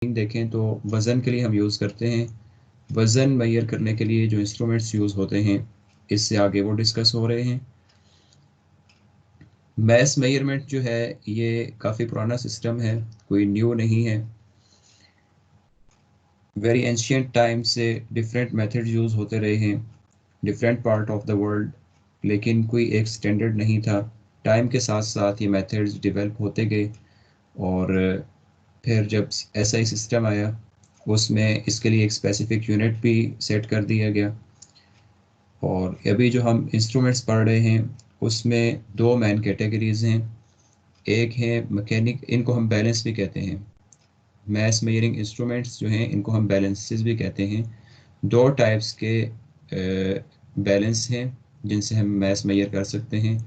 देखें तो वज़न के लिए हम यूज़ करते हैं। वज़न मेजर करने के लिए जो इंस्ट्रूमेंट्स यूज़ होते हैं, इससे आगे वो डिस्कस हो रहे हैं। मैस मेजरमेंट जो है ये काफ़ी पुराना सिस्टम है, कोई न्यू नहीं है। वेरी एंशियंट टाइम से डिफरेंट मेथड यूज़ होते रहे हैं different part of the world, लेकिन कोई एक स्टैंडर्ड नहीं था। टाइम के साथ साथ ये मेथड्स डेवलप होते गए और फिर जब SI सिस्टम आया उसमें इसके लिए एक स्पेसिफिक यूनिट भी सेट कर दिया गया। और अभी जो हम इंस्ट्रूमेंट्स पढ़ रहे हैं उसमें दो मेन कैटेगरीज हैं। एक है मैकेनिक, इनको हम बैलेंस भी कहते हैं। मैस मेजरिंग इंस्ट्रूमेंट्स जो हैं इनको हम बैलेंसेस भी कहते हैं। दो टाइप्स के बैलेंस हैं जिनसे हम मैस मेजर कर सकते हैं।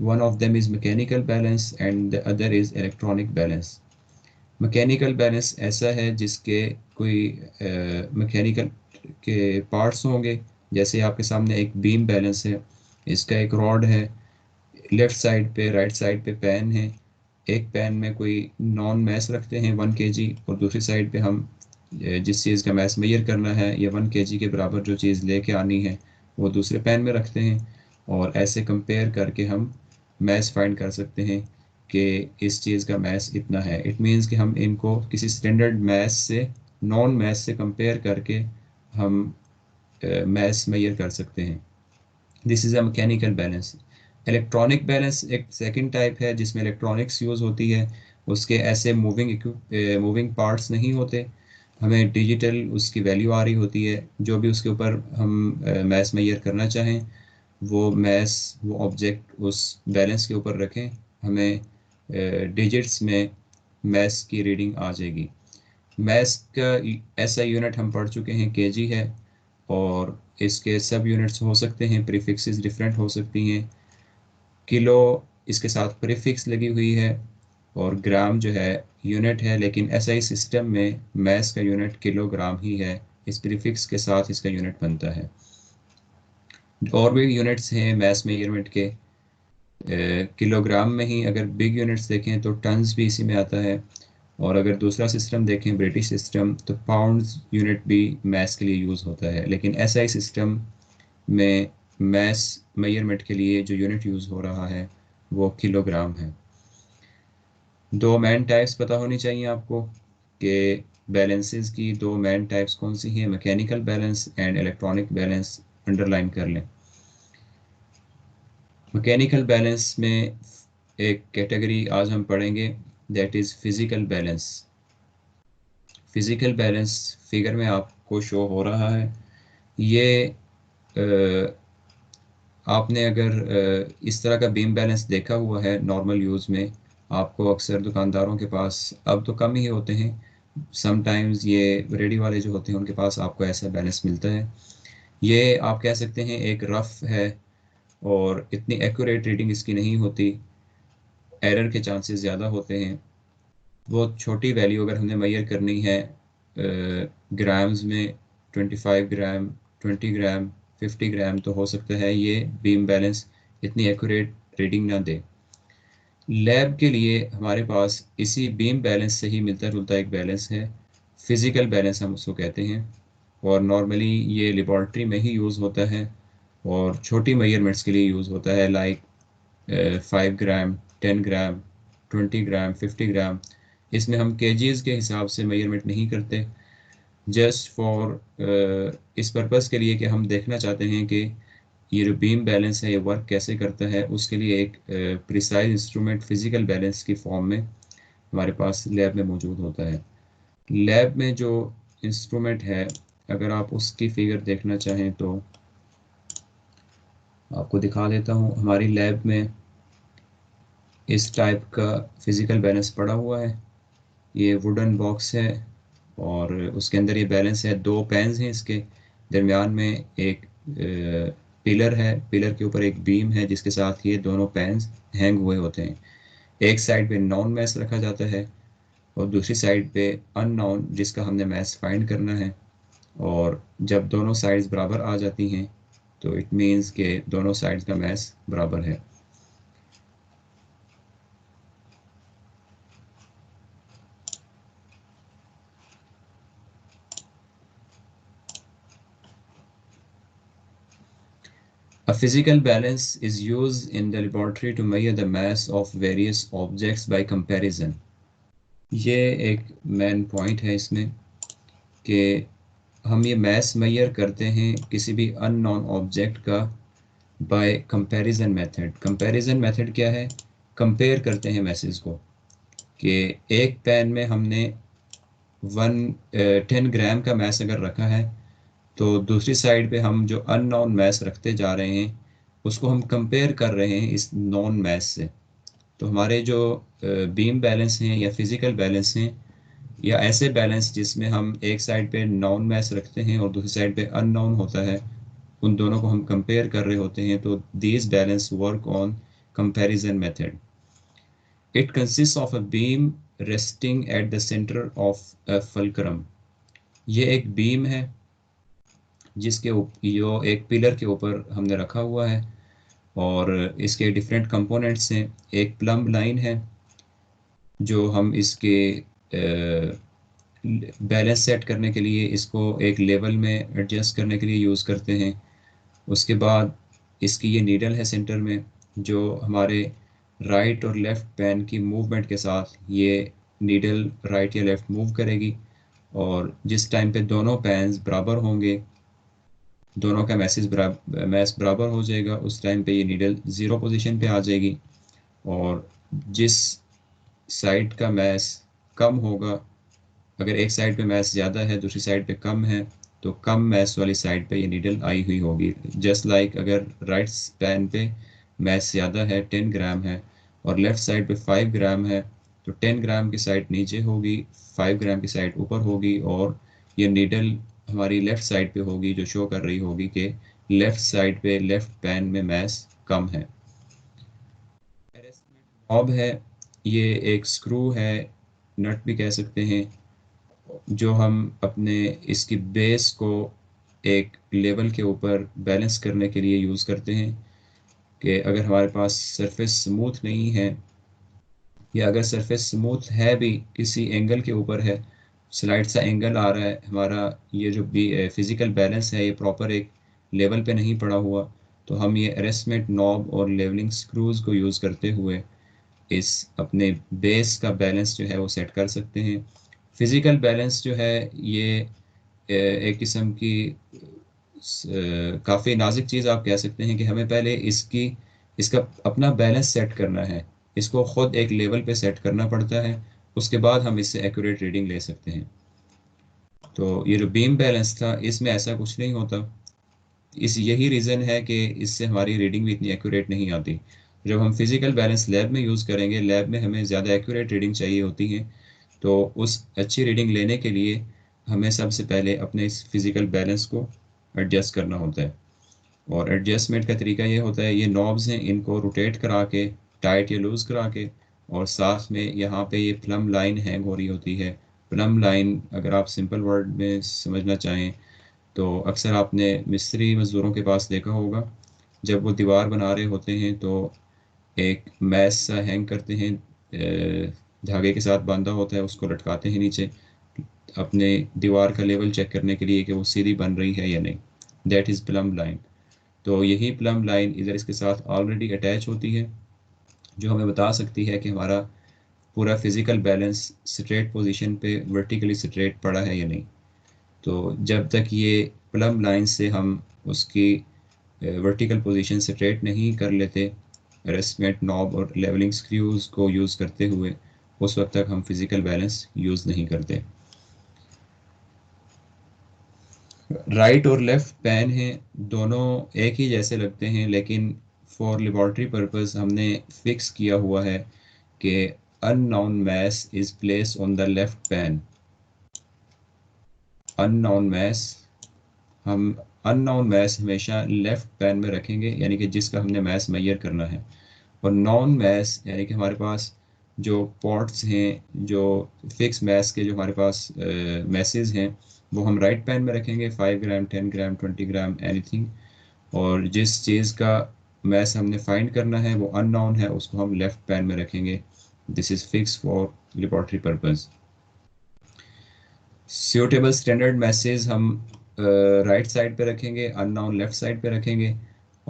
one of them is mechanical balance and the other is electronic balance। Mechanical balance ऐसा है जिसके कोई मैकेनिकल के पार्ट्स होंगे, जैसे आपके सामने एक बीम बैलेंस है, इसका एक रॉड है, लेफ़्ट साइड पे राइट साइड पे पैन है। एक पैन में कोई नॉन मैस रखते हैं 1 kg, और दूसरी साइड पे हम जिस चीज़ का मैस मेजर करना है या 1 kg के बराबर जो चीज़ लेके आनी है वो दूसरे पैन में रखते हैं, और ऐसे कंपेयर करके हम मैस फाइंड कर सकते हैं कि इस चीज़ का मैस इतना है। इट मीन्स कि हम इनको किसी स्टैंडर्ड मैस से नॉन मैस से कंपेयर करके हम मैस मेजर कर सकते हैं। This is a mechanical balance. Electronic balance एक सेकंड टाइप है जिसमें इलेक्ट्रॉनिक्स यूज़ होती है। उसके ऐसे मूविंग पार्ट्स नहीं होते, हमें डिजिटल उसकी वैल्यू आ रही होती है। जो भी उसके ऊपर हम मैस मेजर करना चाहें वो मैस वो ऑब्जेक्ट उस बैलेंस के ऊपर रखें, हमें डिजिट्स में मैस की रीडिंग आ जाएगी। मैस का ऐसा यूनिट हम पढ़ चुके हैं केजी है, और इसके सब यूनिट्स हो सकते हैं, प्रीफिक्सेस डिफरेंट हो सकती हैं। किलो इसके साथ प्रीफिक्स लगी हुई है, और ग्राम जो है यूनिट है, लेकिन SI सिस्टम में मैस का यूनिट किलोग्राम ही है, इस प्रीफिक्स के साथ इसका यूनिट बनता है। और भी यूनिट्स हैं मैस मेजरमेंट के, किलोग्राम में ही अगर बिग यूनिट्स देखें तो टन्स भी इसी में आता है, और अगर दूसरा सिस्टम देखें ब्रिटिश सिस्टम तो पाउंड्स यूनिट भी मैस के लिए यूज़ होता है। लेकिन SI सिस्टम में मैस मेजरमेंट के लिए जो यूनिट यूज़ हो रहा है वो किलोग्राम है। दो मेन टाइप्स पता होनी चाहिए आपको कि बैलेंसेस की दो मेन टाइप्स कौन सी हैं, mechanical balance and electronic balance, underline कर लें। मैकेनिकल बैलेंस में एक कैटेगरी आज हम पढ़ेंगे, that is physical balance. Physical balance figure में आपको शो हो रहा है। ये आपने अगर इस तरह का बीम बैलेंस देखा हुआ है नॉर्मल यूज़ में, आपको अक्सर दुकानदारों के पास, अब तो कम ही होते हैं, समटाइम्स ये रेडी वाले जो होते हैं उनके पास आपको ऐसा बैलेंस मिलता है। ये आप कह सकते हैं एक रफ़ है, और इतनी एक्यूरेट रीडिंग इसकी नहीं होती, एरर के चांसेस ज़्यादा होते हैं। वो छोटी वैल्यू अगर हमने मेजर करनी है ग्राम्स में, 25 ग्राम, 20 ग्राम, 50 ग्राम, तो हो सकता है ये बीम बैलेंस इतनी एक्यूरेट रीडिंग ना दे। लैब के लिए हमारे पास इसी बीम बैलेंस से ही मिलता जुलता एक बैलेंस है, फिज़िकल बैलेंस हम उसको कहते हैं, और नॉर्मली ये लेबॉर्ट्री में ही यूज़ होता है और छोटी मेजरमेंट्स के लिए यूज़ होता है, लाइक 5 ग्राम, 10 ग्राम, 20 ग्राम, 50 ग्राम। इसमें हम केजीज़ के हिसाब से मेजरमेंट नहीं करते, जस्ट फॉर इस पर्पज़ के लिए कि हम देखना चाहते हैं कि ये जो बीम बैलेंस है ये वर्क कैसे करता है। उसके लिए एक प्रिसाइज इंस्ट्रूमेंट फिज़िकल बैलेंस की फॉर्म में हमारे पास लैब में मौजूद होता है। लैब में जो इंस्ट्रूमेंट है, अगर आप उसकी फिगर देखना चाहें तो आपको दिखा देता हूँ। हमारी लैब में इस टाइप का फिज़िकल बैलेंस पड़ा हुआ है। ये वुडन बॉक्स है और उसके अंदर ये बैलेंस है। दो पेन्स हैं, इसके दरमियान में एक पिलर है, पिलर के ऊपर एक बीम है जिसके साथ ये दोनों पेन्स हैंग हुए होते हैं। एक साइड पे नॉन मैस रखा जाता है और दूसरी साइड पे अननोन जिसका हमने मैस फाइंड करना है। और जब दोनों साइड्स बराबर आ जाती हैं तो इट मीन्स के दोनों साइड्स का मैस बराबर है। A physical balance is used in the laboratory to measure the mass of various objects by comparison. ये एक मेन पॉइंट है इसमें कि हम ये मास मेजर करते हैं किसी भी अननोन ऑब्जेक्ट का bye comparison method. Comparison method क्या है? कंपेयर करते हैं मैसेज को कि एक पेन में हमने 10 ग्राम का मैस अगर रखा है तो दूसरी साइड पे हम जो अननोन मैस रखते जा रहे हैं उसको हम कंपेयर कर रहे हैं इस नॉन मैस से। तो हमारे जो बीम बैलेंस हैं या फिज़िकल बैलेंस हैं या ऐसे बैलेंस जिसमें हम एक साइड पे नॉन मैस रखते हैं और दूसरी साइड पे अननोन होता है, उन दोनों को हम कंपेयर कर रहे होते हैं, तो these balance work on comparison method. It consist of a beam resting at the centre of a fulcrum. ये एक बीम है जिसके जो एक पिलर के ऊपर हमने रखा हुआ है और इसके डिफरेंट कंपोनेंट्स हैं। एक प्लम्ब लाइन है जो हम इसके बैलेंस सेट करने के लिए इसको एक लेवल में एडजस्ट करने के लिए यूज़ करते हैं। उसके बाद इसकी ये नीडल है सेंटर में जो हमारे राइट और लेफ़्ट पेन की मूवमेंट के साथ ये नीडल राइट या लेफ़्ट मूव करेगी और जिस टाइम पे दोनों पेन्स बराबर होंगे, दोनों का मैस बराबर हो जाएगा, उस टाइम पे ये नीडल ज़ीरो पोजीशन पे आ जाएगी। और जिस साइड का मैस कम होगा, अगर एक साइड पे मैस ज़्यादा है दूसरी साइड पे कम है, तो कम मैस वाली साइड पे ये नीडल आई हुई होगी। जस्ट लाइक अगर राइट पैन पे मैस ज़्यादा है 10 ग्राम है और लेफ़्ट साइड पे 5 ग्राम है, तो 10 ग्राम की साइड नीचे होगी, 5 ग्राम की साइड ऊपर होगी और ये नीडल हमारी लेफ़्ट साइड पे होगी जो शो कर रही होगी कि लेफ़्ट साइड पे लेफ़्ट पैन में मैस कम है। नॉब है, ये एक स्क्रू है, नट भी कह सकते हैं, जो हम अपने इसकी बेस को एक लेवल के ऊपर बैलेंस करने के लिए यूज़ करते हैं कि अगर हमारे पास सरफेस स्मूथ नहीं है या अगर सरफेस स्मूथ है भी किसी एंगल के ऊपर है, स्लाइड सा एंगल आ रहा है, हमारा ये जो भी फिज़िकल बैलेंस है ये प्रॉपर एक लेवल पे नहीं पड़ा हुआ, तो हम ये अरेस्टमेंट नॉब और लेवलिंग स्क्रूज़ को यूज़ करते हुए इस अपने बेस का बैलेंस जो है वो सेट कर सकते हैं। फिज़िकल बैलेंस जो है ये एक किस्म की काफ़ी नाजुक चीज़ आप कह सकते हैं कि हमें पहले इसका अपना बैलेंस सेट करना है, इसको ख़ुद एक लेवल पे सेट करना पड़ता है, उसके बाद हम इससे एक्यूरेट रीडिंग ले सकते हैं। तो ये जो बीम बैलेंस था इसमें ऐसा कुछ नहीं होता, यही रीज़न है कि इससे हमारी रीडिंग भी इतनी एक्यूरेट नहीं आती। जब हम फिज़िकल बैलेंस लैब में यूज़ करेंगे, लैब में हमें ज़्यादा एक्यूरेट रीडिंग चाहिए होती है, तो उस अच्छी रीडिंग लेने के लिए हमें सबसे पहले अपने इस फिज़िकल बैलेंस को एडजस्ट करना होता है। और एडजस्टमेंट का तरीका ये होता है, ये नॉब्स हैं, इनको रोटेट करा के, टाइट या लूज़ करा के, और साथ में यहाँ पे ये प्लम लाइन हैंग हो रही होती है। प्लम लाइन अगर आप सिंपल वर्ड में समझना चाहें तो अक्सर आपने मिस्त्री मज़दूरों के पास देखा होगा, जब वो दीवार बना रहे होते हैं तो एक मैस सा हैंग करते हैं, धागे के साथ बांधा होता है, उसको लटकाते हैं नीचे अपने दीवार का लेवल चेक करने के लिए कि वो सीधी बन रही है या नहीं। That is plum line. तो यही प्लम लाइन इधर इसके साथ ऑलरेडी अटैच होती है जो हमें बता सकती है कि हमारा पूरा फिज़िकल बैलेंस स्ट्रेट पोजीशन पे वर्टिकली स्ट्रेट पड़ा है या नहीं। तो जब तक ये प्लम लाइन से हम उसकी वर्टिकल पोजीशन स्ट्रेट नहीं कर लेते अरेस्टमेंट नॉब और लेवलिंग स्क्रूज को यूज़ करते हुए, उस वक्त तक हम फिज़िकल बैलेंस यूज़ नहीं करते। राइट और लेफ़्ट पेन हैं, दोनों एक ही जैसे लगते हैं, लेकिन फॉर लेबॉरेटरी पर्पस हमने फिक्स किया हुआ है कि unknown mass is placed on the left pan. Unknown mass हम अननोन मैस हमेशा लेफ़्ट पैन में रखेंगे, यानी कि जिसका हमने मैस मेजर करना है। और नॉन मैस यानी कि हमारे पास जो पॉट्स हैं, जो फिक्स मैस के जो हमारे पास मैसेज हैं, वो हम राइट पैन में रखेंगे, 5 ग्राम 10 ग्राम 20 ग्राम एनीथिंग। और जिस चीज़ का मैस हमने फाइंड करना है वो अननोन है, उसको हम लेफ़्ट पैन में रखेंगे। This is fix for laboratory purpose. Suitable standard message हम राइट साइड पे रखेंगे, अननोन लेफ़्ट साइड पे रखेंगे।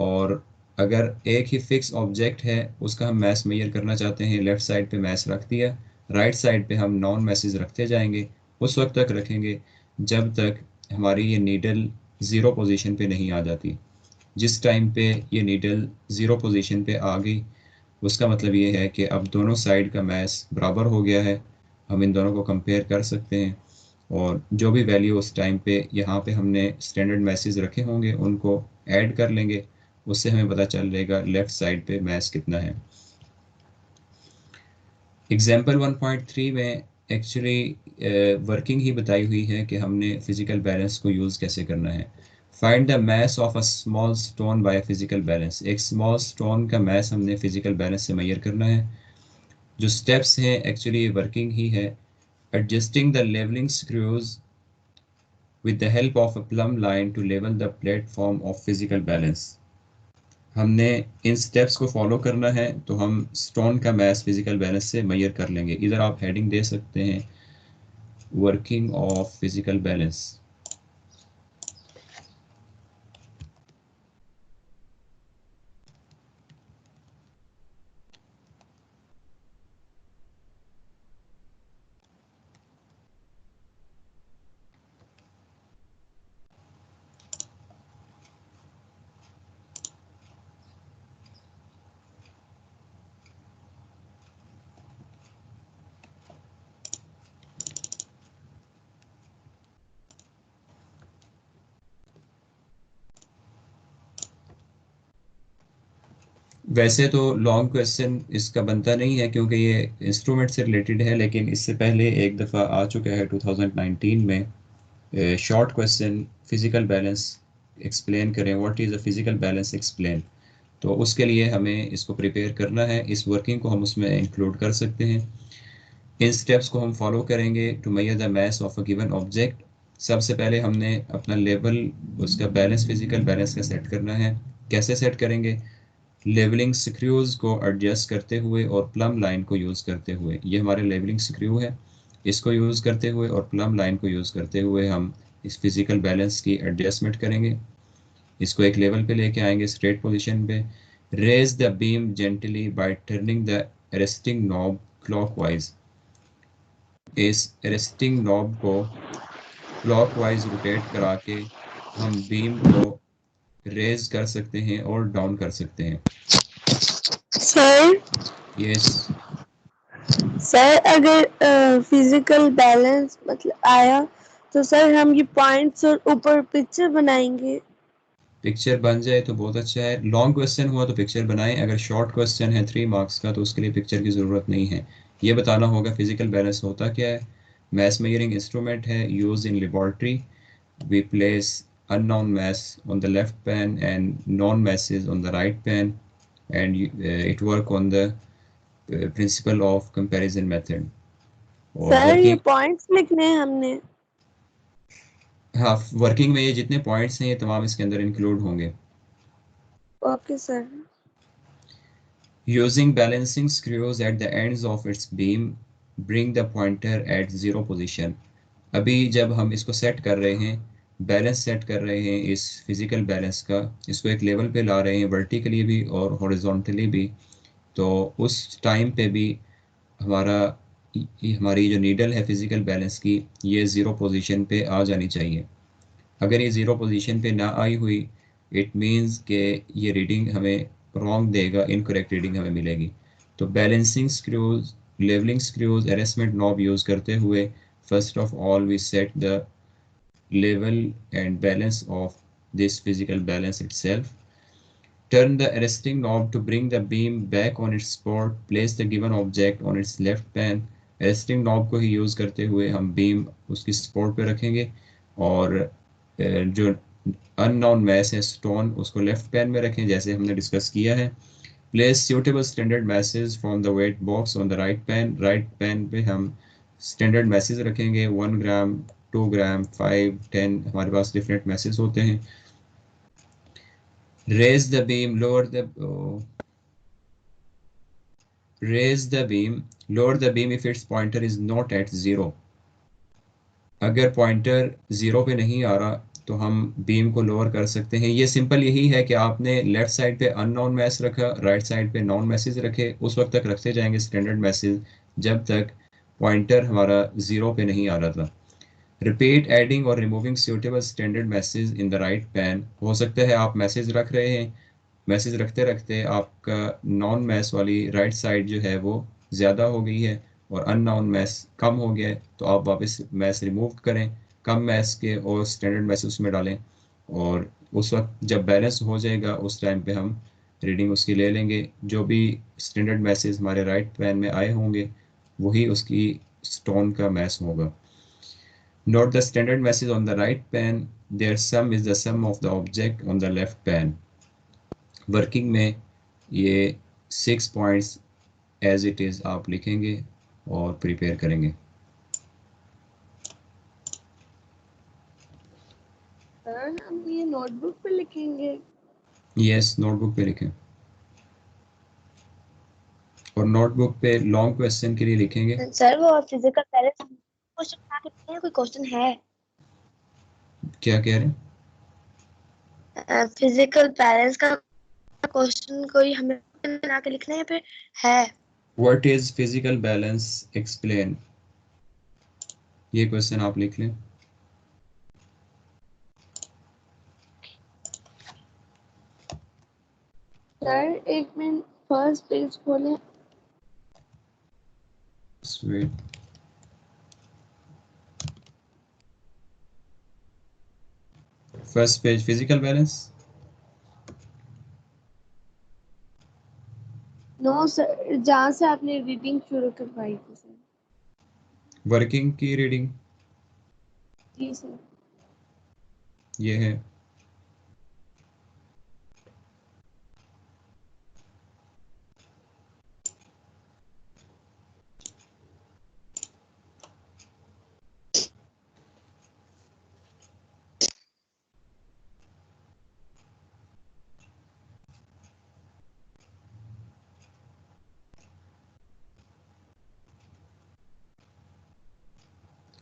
और अगर एक ही फिक्स ऑब्जेक्ट है उसका हम मैस मेजर करना चाहते हैं, लेफ्ट साइड पे मैस रख दिया, राइट साइड पे हम नॉन मैसेज रखते जाएंगे, उस वक्त तक रखेंगे जब तक हमारी ये नीडल ज़ीरो पोजीशन पे नहीं आ जाती। जिस टाइम पे ये नीडल ज़ीरो पोजीशन पे आ गई उसका मतलब ये है कि अब दोनों साइड का मैस बराबर हो गया है। हम इन दोनों को कंपेयर कर सकते हैं और जो भी वैल्यू उस टाइम पे यहाँ पे हमने स्टैंडर्ड मैसेज रखे होंगे उनको ऐड कर लेंगे, उससे हमें पता चलेगा लेफ्ट साइड पे मैस कितना है। एग्जाम्पल 1.3 में एक्चुअली वर्किंग ही बताई हुई है कि हमने फिजिकल बैलेंस को यूज़ कैसे करना है। Find the mass of a small stone by physical balance. एक स्मॉल स्टोन का मैस हमने फिजिकल बैलेंस से मेजर करना है। जो स्टेप्स हैं एक्चुअली वर्किंग ही है। Adjusting the levelling screws with the help of a plumb line to level the platform of physical balance। हमने इन स्टेप्स को फॉलो करना है तो हम स्टोन का मैस फिजिकल बैलेंस से मेजर कर लेंगे। इधर आप हेडिंग दे सकते हैं वर्किंग ऑफ फिजिकल बैलेंस। वैसे तो लॉन्ग क्वेश्चन इसका बनता नहीं है क्योंकि ये इंस्ट्रूमेंट से रिलेटेड है, लेकिन इससे पहले एक दफ़ा आ चुका है 2019 में short question physical balance explain करें, what is a physical balance explain. तो उसके लिए हमें इसको प्रिपेयर करना है, इस वर्किंग को हम उसमें इंक्लूड कर सकते हैं। इन स्टेप्स को हम फॉलो करेंगे to measure the mass of a given object. सबसे पहले हमने अपना लेवल उसका बैलेंस फिजिकल बैलेंस का सेट करना है। कैसे सेट करेंगे? लेवलिंग स्क्रूज को एडजस्ट करते हुए और प्लम लाइन को यूज़ करते हुए। ये हमारे लेवलिंग स्क्रू है, इसको यूज़ करते हुए और प्लम लाइन को यूज़ करते हुए हम इस फिजिकल बैलेंस की एडजस्टमेंट करेंगे। इसको एक लेवल पे लेके आएंगे स्ट्रेट पोजीशन पे। Raise the beam gently by turning the resting knob clockwise. इस रेस्टिंग नॉब को क्लॉकवाइज रोटेट करा के हम बीम को रेज कर सकते हैं और डाउन कर सकते हैं। Sir yes. सर अगर फिजिकल बैलेंस मतलब आया तो सर हम ये पॉइंट्स और ऊपर पिक्चर बनाएंगे। पिक्चर बन जाए तो बहुत अच्छा है। लॉन्ग क्वेश्चन हुआ तो पिक्चर बनाएं, अगर शॉर्ट क्वेश्चन है 3 मार्क्स का तो उसके लिए पिक्चर की ज़रूरत नहीं है। ये बताना होगा फिजिकल बैलेंस होता क्या है। मैस मेजरिंग इंस्ट्रूमेंट है use in laboratory. We place unknown mass on the left pan and known masses on the right pan, and it work on the principle of comparison method। और sir ये working, points लिखने हैं हमने। हाँ working में ये जितने points हैं ये तमाम इसके अंदर इंक्लूड होंगे। Okay sir. Using balancing screws at the ends of its beam, bring the pointer at zero position। अभी जब हम इसको सेट कर रहे हैं, बैलेंस सेट कर रहे हैं इस फिजिकल बैलेंस का, इसको एक लेवल पे ला रहे हैं वर्टिकली भी और हॉरिजॉन्टली भी, तो उस टाइम पे भी हमारा हमारी जो नीडल है फिजिकल बैलेंस की ये ज़ीरो पोजीशन पे आ जानी चाहिए। अगर ये ज़ीरो पोजीशन पे ना आई हुई, इट मीन्स के ये रीडिंग हमें रॉन्ग देगा, इनकरेक्ट रीडिंग हमें मिलेगी। तो balancing screws, levelling screws, adjustment knob use करते हुए first of all we set the level and balance of this physical balance itself. Turn the arresting knob to bring the beam back on its spot. Place the given object on its left pan। arresting knob को ही use करते हुए हम beam उसकी spot पे रखेंगे और जो unknown mess है स्टोन उसको लेफ्ट पैन में रखें जैसे हमने डिस्कस किया है। Place suitable standard masses from the weight box on the right pan। Right pan पे हम स्टैंडर्ड मैसेज रखेंगे 1 ग्राम, 2 ग्राम, 5, 10, हमारे पास डिफरेंट मैसेज होते हैं। raise the beam, raise the beam, lower the beam if its pointer is not at zero। अगर pointer 0 पे नहीं आ रहा तो हम बीम को लोअर कर सकते हैं। ये सिंपल यही है कि आपने लेफ्ट साइड पे अननोन मैस रखा, राइट साइड पे नॉन मैसेज रखे, उस वक्त तक रखते जाएंगे स्टैंडर्ड मैसेज जब तक पॉइंटर हमारा 0 पे नहीं आ रहा था। रिपीट एडिंग और removing suitable standard message in the right pan. हो सकता है आप मैसेज रख रहे हैं, मैसेज रखते रखते आपका नॉन मैस वाली राइट साइड जो है वो ज़्यादा हो गई है और अननोन मैस कम हो गया है, तो आप वापस मैस रिमूव करें, कम मैस के और स्टैंडर्ड मैसेज उसमें डालें, और उस वक्त जब बैलेंस हो जाएगा उस टाइम पे हम रीडिंग उसकी ले लेंगे। जो भी स्टैंडर्ड मैसेज हमारे राइट पैन में आए होंगे वही उसकी स्टोन का मैस होगा। Note the standard message on the right pane. Their sum is the sum of the object on the left pane. Working में ये 6 पॉइंट्स एज इट इज़ आप लिखेंगे और प्रिपेयर करेंगे। सर हम ये नोटबुक पे लिखेंगे? यस, नोटबुक पे लिखें, और नोटबुक पे लॉन्ग क्वेश्चन के लिए लिखेंगे। सर वो फिजिकल बैलेंस क्वेश्चन बना के लिखते हैं, कोई क्वेश्चन है? क्या कह रहे हैं? फिजिकल बैलेंस का क्वेश्चन कोई हमें बना के लिखना है या फिर है? What is physical balance, explain, ये क्वेश्चन आप लिख लें। सर एक मिनट, फर्स्ट पेज खोलें। Sweet. First page, physical balance. No sir, जहाँ से आपने रीडिंग शुरू करवाई थी सर। वर्किंग की रीडिंग जी सर। ये है।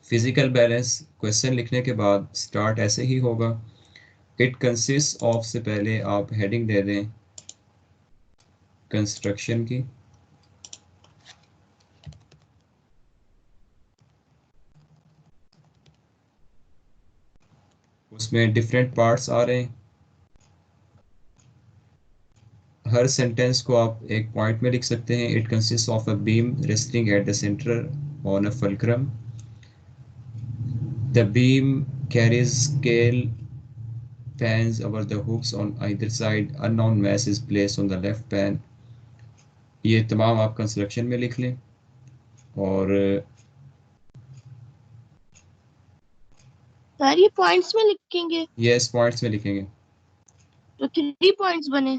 फिजिकल बैलेंस क्वेश्चन लिखने के बाद स्टार्ट ऐसे ही होगा। इट कंसिस्ट ऑफ से पहले आप हेडिंग दे दें कंस्ट्रक्शन की। उसमें डिफरेंट पार्ट्स आ रहे हैं। हर सेंटेंस को आप एक पॉइंट में लिख सकते हैं। It consist of a beam resting at the centre on a fulcrum. The beam carries scale pans over the hooks on either side. Unknown mass is placed on the left pan. ये तमाम आप construction में लिख लें, और sir ये points में लिखेंगे ये इस पॉइंट्स में लिखेंगे। तो 3 पॉइंट्स बने,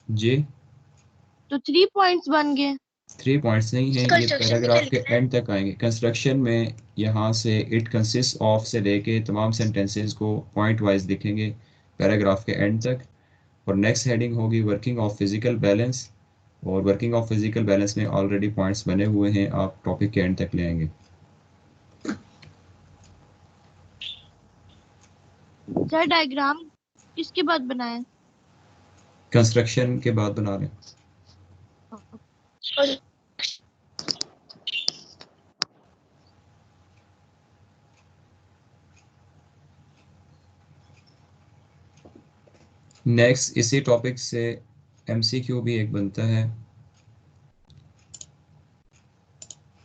जी, तो 3 पॉइंट्स बन गए। 3 पॉइंट्स नहीं हैं, ये कंस्ट्रक्शन में क्या पैराग्राफ के लिखना है? एंड तक आएंगे। कंस्ट्रक्शन में यहाँ से इट कंसिस्ट ऑफ से लेके तमाम सेंटेंसेस को पॉइंट वाइज लिखेंगे पैराग्राफ के एंड तक। और नेक्स्ट हेडिंग होगी वर्किंग ऑफ फिजिकल बैलेंस, और वर्किंग ऑफ फिजिकल बैलेंस में ऑलरेडी पॉइंट्स बने हुए हैं, आप टॉपिक के एंड तक ले आएंगे। सर डायग्राम किसके बाद बनाए? कंस्ट्रक्शन के बाद बना लें। और नेक्स्ट इसी टॉपिक से एमसीक्यू भी एक बनता है,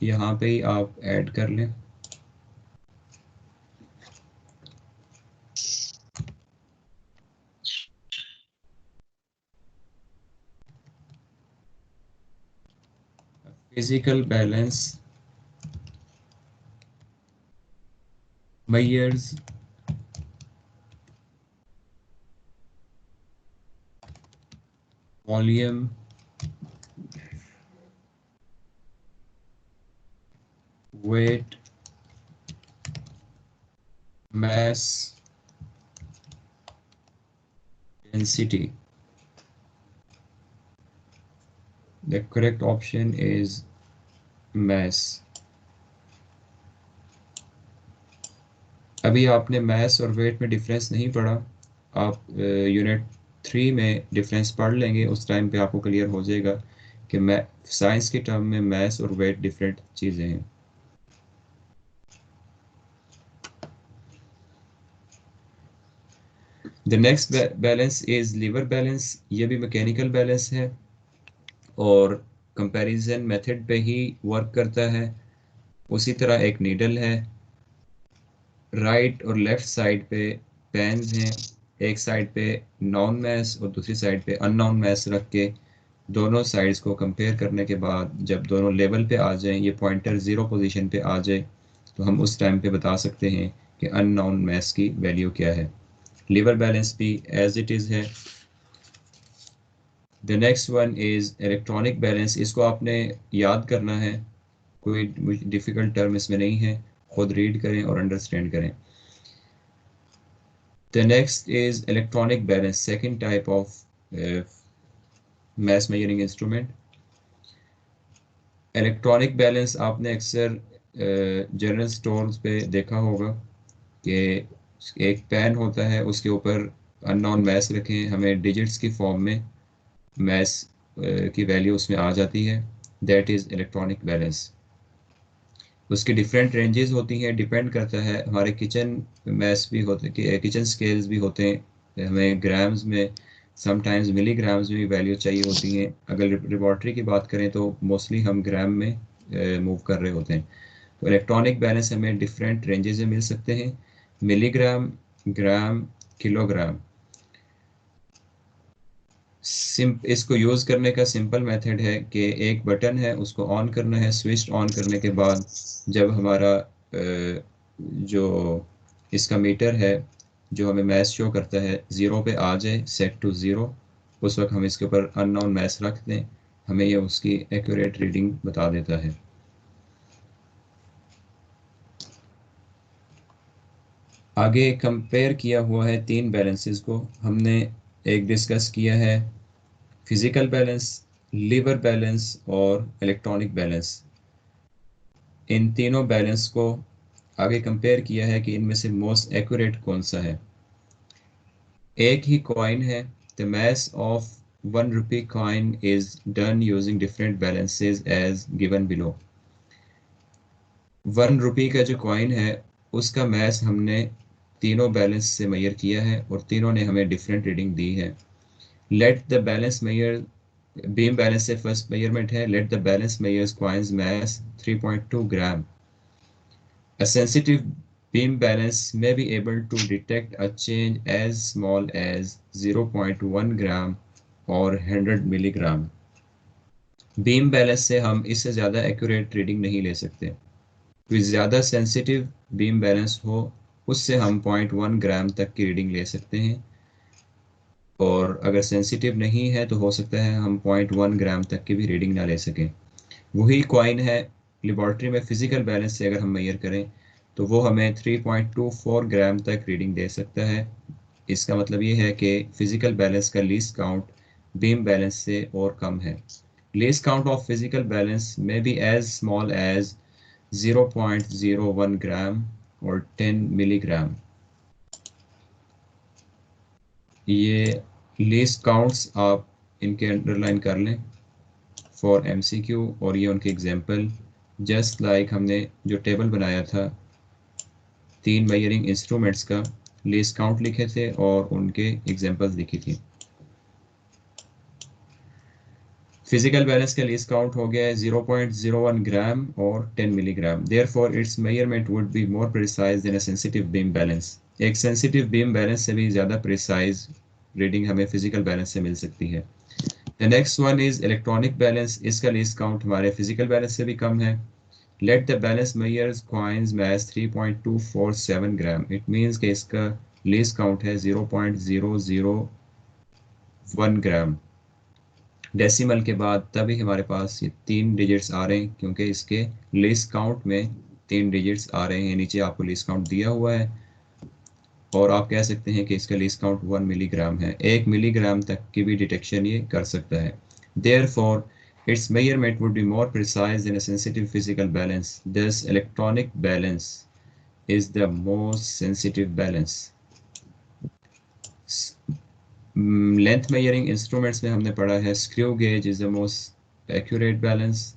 यहाँ पे ही आप ऐड कर लें। Physical balance measures volume, weight, mass, density. The correct option is mass. अभी आपने मास और वेट में डिफरेंस नहीं पढ़ा, आप यूनिट 3 में डिफरेंस पढ़ लेंगे, उस टाइम पे आपको क्लियर हो जाएगा कि मैं साइंस के टर्म में मास और वेट डिफरेंट चीज़ें हैं। The next balance is lever balance, ये भी मैकेनिकल बैलेंस है और कंपैरिजन मेथड पे ही वर्क करता है। उसी तरह एक नीडल है, राइट और लेफ्ट साइड पे पेन्स हैं, एक साइड पे नॉन मैस और दूसरी साइड पे अननोन मैस रख के दोनों साइड्स को कंपेयर करने के बाद जब दोनों लेवल पे आ जाएं, ये पॉइंटर ज़ीरो पोजीशन पे आ जाए, तो हम उस टाइम पे बता सकते हैं कि अननोन मैस की वैल्यू क्या है। लीवर बैलेंस भी एज इट इज़ है। The next one is electronic balance, इसको आपने याद करना है, कोई डिफ़िकल्ट टर्म इसमें नहीं है, खुद रीड करें और अंडरस्टैंड करें। The next is electronic balance, second type of mass measuring instrument. Electronic balance आपने अक्सर जनरल स्टोर्स पे देखा होगा कि एक पेन होता है, उसके ऊपर अननोन मैस रखें, हमें डिजिट्स की फॉर्म में मैस की वैल्यू उसमें आ जाती है, दैट इज़ इलेक्ट्रॉनिक बैलेंस। उसकी डिफरेंट रेंजेस होती हैं, डिपेंड करता है, हमारे किचन मैस भी होते, किचन स्केल्स भी होते हैं, हमें ग्राम्स में, समटाइम्स मिलीग्राम्स में भी वैल्यू चाहिए होती हैं। अगर लेबॉर्ट्री की बात करें तो मोस्टली हम ग्राम में मूव कर रहे होते हैं। तो इलेक्ट्रॉनिक बैलेंस हमें डिफरेंट रेंजेस में मिल सकते हैं, मिलीग्राम, ग्राम, किलोग्राम। इसको यूज़ करने का सिंपल मेथड है कि एक बटन है, उसको ऑन करना है, स्विच ऑन करने के बाद जब हमारा जो इसका मीटर है जो हमें मैस शो करता है ज़ीरो पे आ जाए, सेट टू ज़ीरो, उस वक्त हम इसके ऊपर अननोन मैस रख दें, हमें ये उसकी एक्यूरेट रीडिंग बता देता है। आगे कंपेयर किया हुआ है तीन बैलेंसेस को हमने, एक डिस्कस किया है फिजिकल बैलेंस, लीवर बैलेंस और इलेक्ट्रॉनिक बैलेंस। इन तीनों बैलेंस को आगे कंपेयर किया है कि इनमें से मोस्ट एक्यूरेट कौन सा है। एक ही कॉइन है, the mass of 1 rupee coin is done using different balances as given below. 1 rupee का जो कॉइन है उसका मैथ हमने तीनों बैलेंस से मेजर किया है और तीनों ने हमें डिफरेंट रीडिंग दी है। Let the balance measure, beam balance से फर्स्ट मेजरमेंट है, let the balance measures coins mass 3.2 gram. A sensitive beam balance may be able to detect a change as small as 0.1 gram or 100 milligram। Beam balance से हम इससे ज़्यादा accurate reading नहीं ले सकते। कोई ज़्यादा सेंसिटिव बीम बैलेंस हो उससे हम 0.1 ग्राम तक की रीडिंग ले सकते हैं, और अगर सेंसिटिव नहीं है तो हो सकता है हम 0.1 ग्राम तक की भी रीडिंग ना ले सकें। वही कॉइन है, लेबॉर्ट्री में फिजिकल बैलेंस से अगर हम मेजर करें तो वो हमें 3.24 ग्राम तक रीडिंग दे सकता है। इसका मतलब ये है कि फिजिकल बैलेंस का लीस्ट काउंट बीम बैलेंस से और कम है। Least count of physical balance में B as small as 0.01 gram और 10 मिलीग्राम। ये लीस्ट काउंट्स आप इनके अंडरलाइन कर लें फॉर एमसीक्यू, और ये उनके एग्जांपल, जस्ट लाइक हमने जो टेबल बनाया था तीन मेजरिंग इंस्ट्रूमेंट्स का, लीस्ट काउंट लिखे थे और उनके एग्जांपल्स लिखी थी। फिजिकल बैलेंस का लीस्ट काउंट हो गया है 0.01 ग्राम और 10 milligram, therefore its measurement would be more precise than a sensitive beam balance. एक सेंसिटिव बीम बैलेंस से भी ज़्यादा प्रिसाइज रीडिंग हमें फिजिकल बैलेंस से मिल सकती है। The next one is electronic balance, इसका लीस्ट काउंट हमारे फिजिकल बैलेंस से भी कम है। Let the balance measures coins mass 3.247 gram, it means कि इसका लीस्ट काउंट है 0.001 ग्राम। डेसिमल के बाद तभी हमारे पास ये तीन डिजिट्स आ रहे हैं, क्योंकि इसके लीस्ट काउंट में तीन डिजिट्स आ रहे हैं। नीचे आपको लीस्ट काउंट दिया हुआ है और आप कह सकते हैं कि इसका लीस्ट काउंट 1 मिलीग्राम है। 1 मिलीग्राम तक की भी डिटेक्शन ये कर सकता है। Therefore, its measurement would be more precise than a sensitive physical balance. Thus, electronic balance is the most sensitive balance. Length measuring instruments में हमने पढ़ा है screw gauge is the most accurate balance,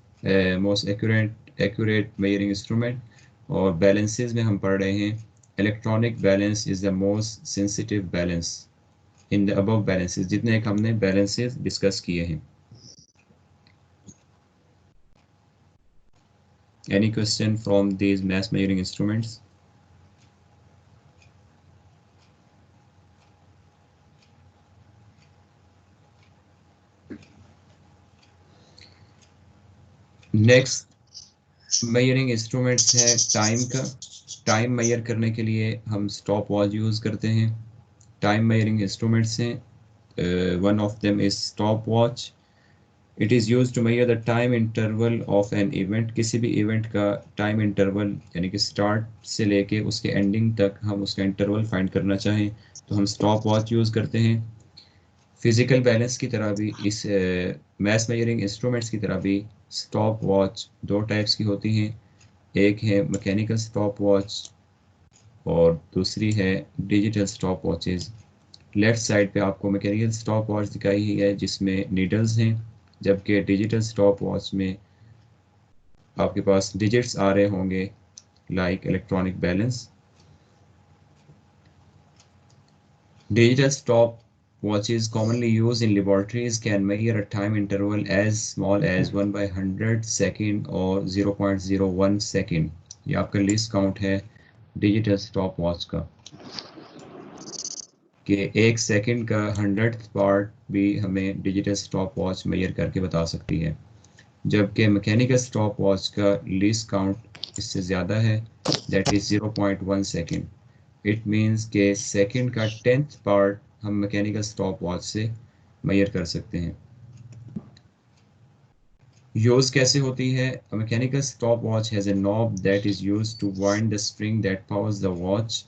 most accurate measuring instrument, और balances में हम पढ़ रहे हैं electronic balance is the most sensitive balance in the above balances, जितने एक हमने बैलेंसेस डिस्कस किए हैं. Any question from these mass measuring instruments? Next measuring instruments है टाइम का. टाइम मेजर करने के लिए हम स्टॉप वॉच यूज़ करते हैं. टाइम मेजरिंग इंस्ट्रूमेंट्स हैं. One of them is stop watch. It is use to measure the time interval of an event. किसी भी इवेंट का टाइम इंटरवल यानी कि स्टार्ट से लेके उसके एंडिंग तक हम उसका इंटरवल फाइंड करना चाहें तो हम स्टॉप वॉच यूज़ करते हैं. फिजिकल बैलेंस की तरह भी इस मैथ मेजरिंग इंस्ट्रूमेंट्स की तरह भी स्टॉप वॉच दो टाइप्स की होती हैं. एक है मैकेनिकल स्टॉप वॉच और दूसरी है digital stop watches. Left side पे आपको मैकेनिकल स्टॉप वॉच दिखाई ही है जिसमें नीडल्स हैं, जबकि डिजिटल स्टॉप वॉच में आपके पास डिजिट्स आ रहे होंगे like electronic balance. Digital stopwatches commonly used in laboratories can measure a time interval as small as 1/100 second or 0.01 second. ये आपका लिस्ट काउंट है डिजिटल स्टॉप वॉच का कि एक सेकंड का 100th पार्ट भी हमें डिजिटल स्टॉप वॉच मेजर करके बता सकती है, जबकि मैकेनिकल स्टॉप वॉच का लिस्ट काउंट इससे ज़्यादा है, that is 0.1 second. It means के सेकंड का 10th पार्ट हम मैकेनिकल स्टॉप वॉच से मेजर कर सकते हैं. यूज़ कैसे होती है? Mechanical stop watch has a knob that is used to wind the spring that powers the watch.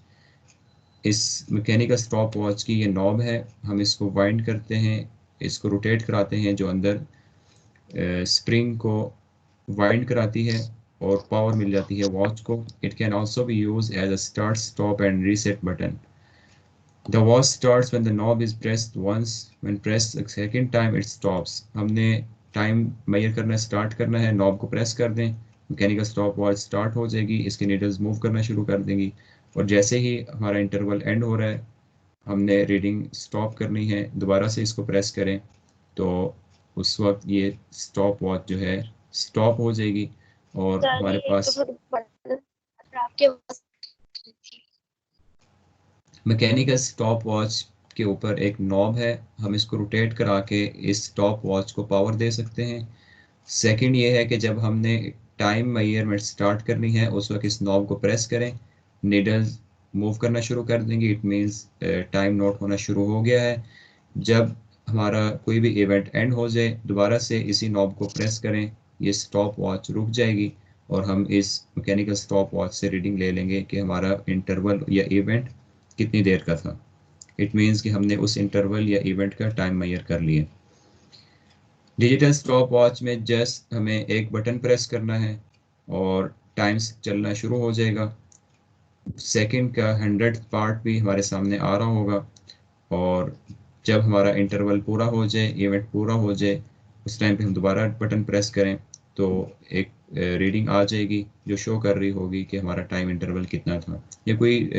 इस मैकेनिकल स्टॉप वॉच की ये नॉब है, हम इसको वाइंड करते हैं, इसको रोटेट कराते हैं जो अंदर स्प्रिंग को वाइंड कराती है और पावर मिल जाती है वॉच को. It can also be use as a start stop and reset button. The watch starts when the knob is pressed once, when pressed a second time it stops. हमने time measure करना start करना है, knob को press कर दें, mechanical stop watch start हो जाएगी, इसकी नीडल्स मूव करना शुरू कर देंगी और जैसे ही हमारा इंटरवल एंड हो रहा है हमने रीडिंग स्टॉप करनी है, दोबारा से इसको प्रेस करें तो उस वक्त ये स्टॉप वॉच जो है स्टॉप हो जाएगी और हमारे पास आपके मैकेनिकल स्टॉप वॉच के ऊपर एक नॉब है, हम इसको रोटेट करा के इस स्टॉप वॉच को पावर दे सकते हैं. सेकंड ये है कि जब हमने टाइम मेजरमेंट स्टार्ट करनी है उस वक्त इस नॉब को प्रेस करें, नीडल्स मूव करना शुरू कर देंगे, इट मीन्स टाइम नोट होना शुरू हो गया है. जब हमारा कोई भी इवेंट एंड हो जाए दोबारा से इसी नॉब को प्रेस करें, ये स्टॉप वॉच रुक जाएगी और हम इस मैकेनिकल स्टॉप वॉच से रीडिंग ले लेंगे कि हमारा इंटरवल या इवेंट कितनी देर का था. इट मीन्स कि हमने उस इंटरवल या इवेंट का टाइम मेजर कर लिया. डिजिटल स्टॉप वॉच में जस्ट हमें एक बटन प्रेस करना है और टाइम्स चलना शुरू हो जाएगा. सेकंड का 100th पार्ट भी हमारे सामने आ रहा होगा और जब हमारा इंटरवल पूरा हो जाए, इवेंट पूरा हो जाए, उस टाइम पे हम दोबारा बटन प्रेस करें तो एक रीडिंग आ जाएगी जो शो कर रही होगी कि हमारा टाइम इंटरवल कितना था. ये कोई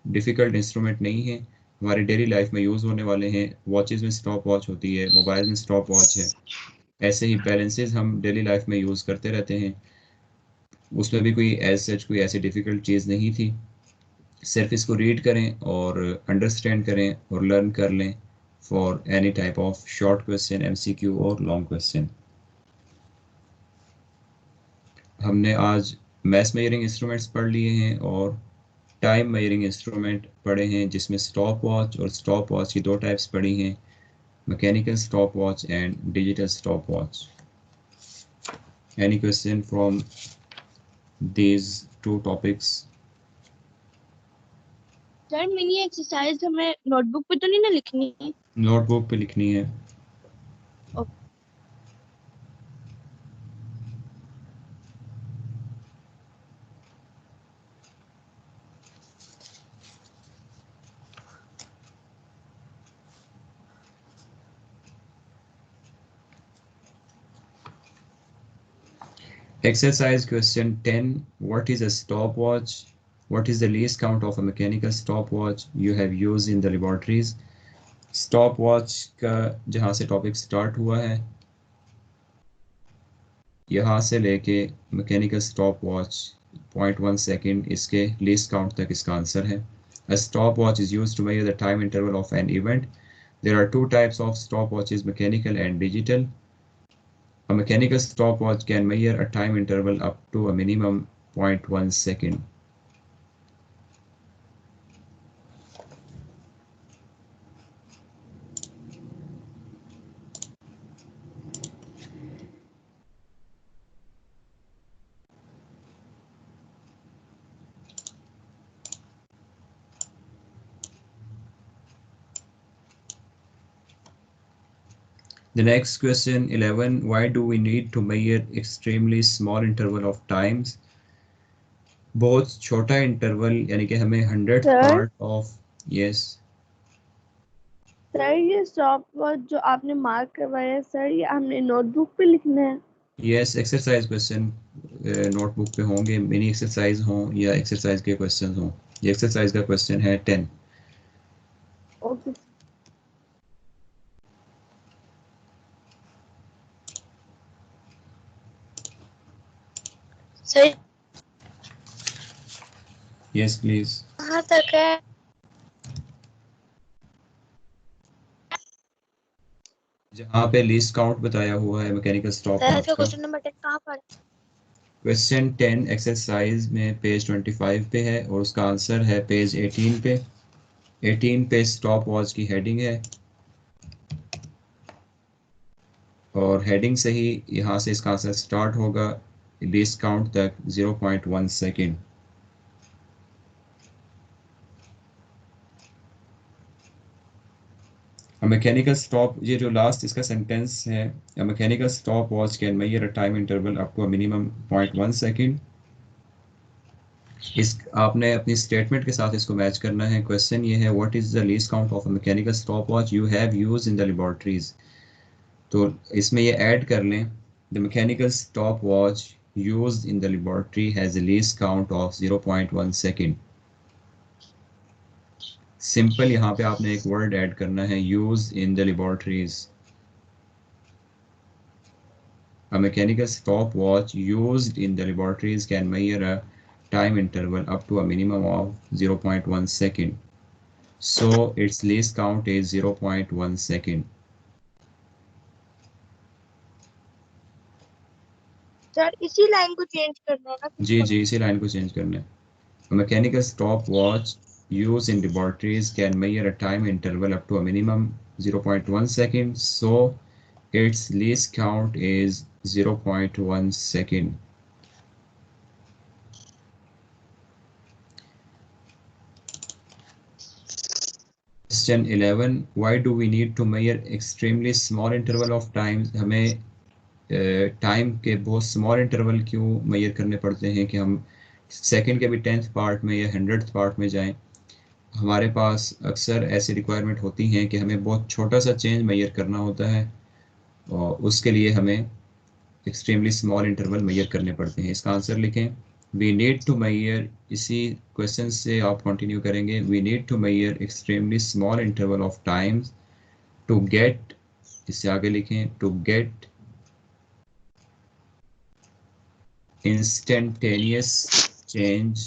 डिफ़िकल्ट इंस्ट्रूमेंट नहीं है, हमारी डेली लाइफ में यूज़ होने वाले हैं. वॉचेज़ में स्टॉप वॉच होती है, मोबाइल में स्टॉप वॉच है, ऐसे ही बैलेंसेस हम डेली लाइफ में यूज़ करते रहते हैं. उसमें भी कोई एज सच कोई ऐसी डिफ़िकल्ट चीज़ नहीं थी. सिर्फ इसको रीड करें और अंडरस्टैंड करें और लर्न कर लें for any type of short question, MCQ और लॉन्ग क्वेश्चन. हमने आज मैथ मेजरिंग इंस्ट्रूमेंट्स पढ़ लिए हैं और टाइम मेजरिंग इंस्ट्रूमेंट पढ़े हैं जिसमें स्टॉप वॉच और स्टॉप वॉच की दो टाइप्स पढ़ी हैं, mechanical stop watch and digital stop watch. Any question from these two topics? Sir mini exercise हमें नोटबुक पे तो नहीं ना लिखनी है? नोटबुक पे लिखनी है. Exercise question 10. What is a stopwatch? What is the least count of a mechanical stopwatch you have used in the laboratories? Stopwatch का जहाँ से टॉपिक स्टार्ट हुआ है यहाँ से लेके मैकेनिकल stopwatch 0.1 सेकेंड इसके least count तक इसका आंसर है. A stopwatch is used to measure the time interval of an event. There are two types of stopwatches, mechanical and digital. A mechanical stopwatch can measure a time interval up to a minimum 0.1 second. The next question 11. Why do we need to measure extremely small interval of times? बहुत छोटा interval यानी कि हमें 100th Sir? Part of yes sir ये stopwatch जो आपने mark करवाया है सर ये हमने नोटबुक पे लिखना है. yes एक्सरसाइज क्वेश्चन नोटबुक पे होंगे, मिनी एक्सरसाइज हों या एक्सरसाइज के क्वेश्चंस हों. ये एक्सरसाइज का क्वेश्चन है 10. Okay sir. yes please. कहाँ तक है? जहाँ पे लीस्ट काउंट बताया हुआ है मैकेनिकल स्टॉप वॉच का. क्वेश्चन नंबर 10 कहाँ पर? क्वेश्चन 10 एक्सरसाइज में पेज 25 पे है और उसका आंसर है पेज 18 पे. 18 पे स्टॉप वॉच की हेडिंग है और हेडिंग से ही यहाँ से इसका आंसर स्टार्ट होगा लीस्ट काउंट तक 0.1 सेकेंड. A mechanical stop, ये जो लास्ट इसका सेंटेंस है, a mechanical stopwatch can measure a time interval up to a minimum 0.1 second. इस आपने अपनी स्टेटमेंट के साथ इसको मैच करना है. क्वेश्चन ये है what is the least count of a mechanical stopwatch you have used in the laboratories. तो इसमें ये ऐड कर लें the mechanical stopwatch used in the laboratory has a least count of 0.1 second. Simple यहाँ पे आपने एक वर्ड ऐड करना है use in the laboratories. A mechanical stopwatch used in the laboratories can measure a time interval up to a minimum of 0.1 second. So its least count is 0.1 second. Sir इसी line को change करना है ना? जी जी इसी line को change करना है. A mechanical stopwatch used in laboratories can measure a time interval up to a minimum 0.1 second. So its least count is 0.1 second. Question 11. Why do we need to measure extremely small interval of time? हमें time के बहुत small interval क्यों major करने पड़ते हैं कि हम second के भी 10th पार्ट में या 100th पार्ट में जाएं. हमारे पास अक्सर ऐसी रिक्वायरमेंट होती हैं कि हमें बहुत छोटा सा चेंज मेजर करना होता है और उसके लिए हमें एक्सट्रीमली स्मॉल इंटरवल मेजर करने पड़ते हैं. इसका आंसर लिखें. वी नीड टू मेजर, इसी क्वेश्चन से आप कंटिन्यू करेंगे. We need to measure extremely small interval of times to get, इससे आगे लिखें, to get instantaneous change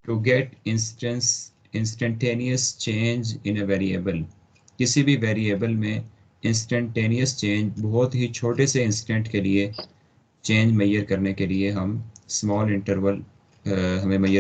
to get instantaneous change in a variable. किसी भी वेरिएबल में इंस्टेंटेनियस चेंज, बहुत ही छोटे से इंस्टेंट के लिए चेंज मेजर करने के लिए हम स्मॉल इंटरवल हमें मेजर